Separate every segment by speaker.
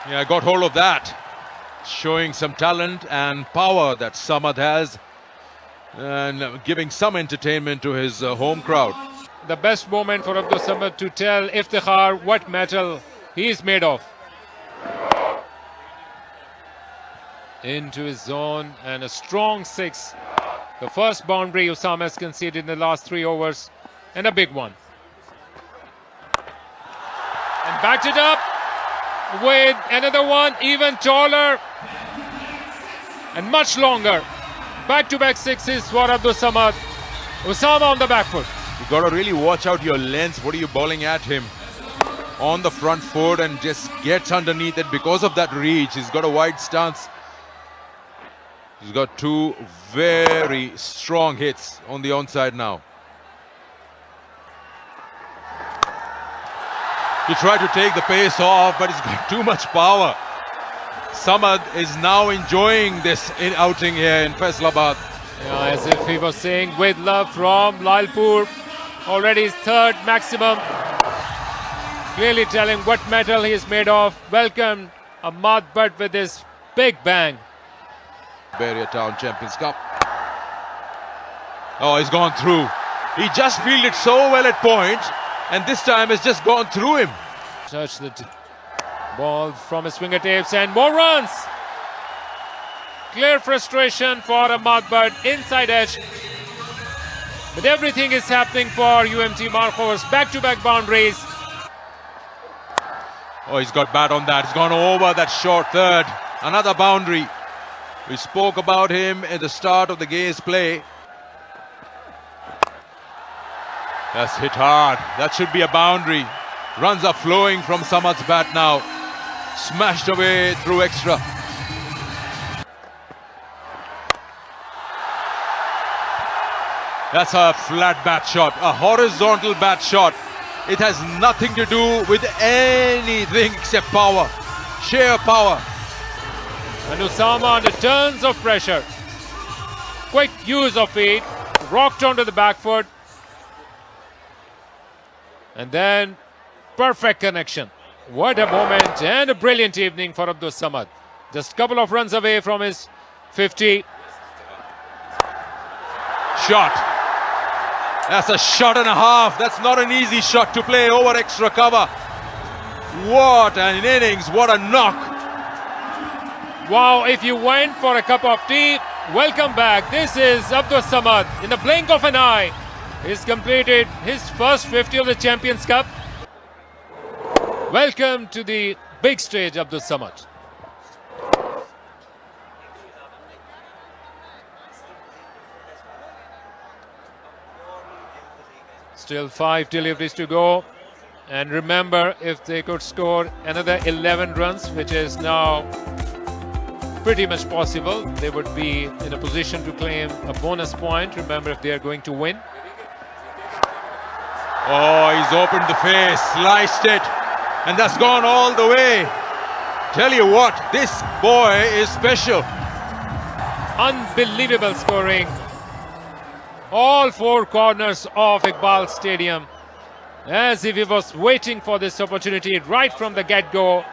Speaker 1: Yeah, got hold of that. Showing some talent and power that Samad has, and giving some entertainment to his home crowd.
Speaker 2: The best moment for Abdul Samad to tell Iftikhar what metal he is made of. Into his zone and a strong six. The first boundary Usama has conceded in the last 3 overs, and a big one. And backed it up with another one, even taller and much longer. Back-to-back sixes for Abdul Samad. Usama on the back foot.
Speaker 1: You got to really watch out your length. What are you bowling at him? On the front foot and just gets underneath it because of that reach. He's got a wide stance. He's got 2 very strong hits on the onside now. He tried to take the pace off, but he's got too much power. Samad is now enjoying this outing here in Faisalabad.
Speaker 2: Yeah, as if he was saying with love from Lalpur. Already his 3rd maximum. Clearly telling what metal he is made of. Welcome Ahmad Butt with this big bang.
Speaker 1: Beria Town Champions Cup. Oh, he's gone through. He just fielded so well at point, and this time it's just gone through him.
Speaker 2: Touch the ball from his fingertips and more runs. Clear frustration for Ahmad Butt, inside edge. But everything is happening for UMT Marcos. Back-to-back boundaries.
Speaker 1: Oh, he's got bat on that. He's gone over that short third. Another boundary. We spoke about him at the start of the Gaze play. That's hit hard. That should be a boundary. Runs are flowing from Samad's bat now. Smashed away through extra. That's a flat bat shot, a horizontal bat shot. It has nothing to do with anything except power, sheer power.
Speaker 2: And Usama under tons of pressure. Quick use of feet, rocked onto the back foot. And then perfect connection. What a moment and a brilliant evening for Abdul Samad. Just a couple of runs away from his 50.
Speaker 1: Shot. That's a shot and a half. That's not an easy shot to play over extra cover. What an innings, what a knock.
Speaker 2: Wow, if you went for a cup of tea, welcome back. This is Abdul Samad. In the blink of an eye, he's completed his first 50 of the Champions Cup. Welcome to the big stage, Abdul Samad. Still 5 deliveries to go. And remember, if they could score another 11 runs, which is now pretty much possible, they would be in a position to claim a bonus point. Remember, if they are going to win.
Speaker 1: Oh, he's opened the face, sliced it, and that's gone all the way. Tell you what, this boy is special.
Speaker 2: Unbelievable scoring. All 4 corners of Iqbal Stadium. As if he was waiting for this opportunity right from the get-go.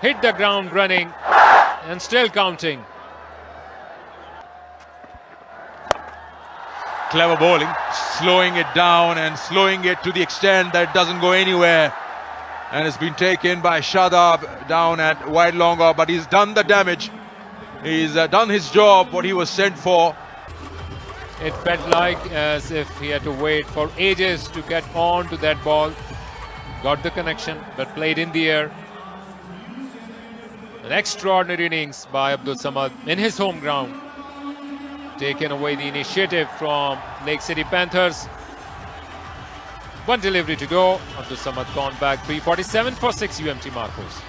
Speaker 2: Hit the ground running and still counting.
Speaker 1: Clever bowling, slowing it down and slowing it to the extent that it doesn't go anywhere. And it's been taken by Shadab down at wide long off, but he's done the damage. He's done his job, what he was sent for.
Speaker 2: It felt like as if he had to wait for ages to get on to that ball. Got the connection, but played in the air. An extraordinary innings by Abdul Samad in his home ground. Taken away the initiative from Lake City Panthers. 1 delivery to go. Abdul Samad gone back 347 for 6 UMT Marcos.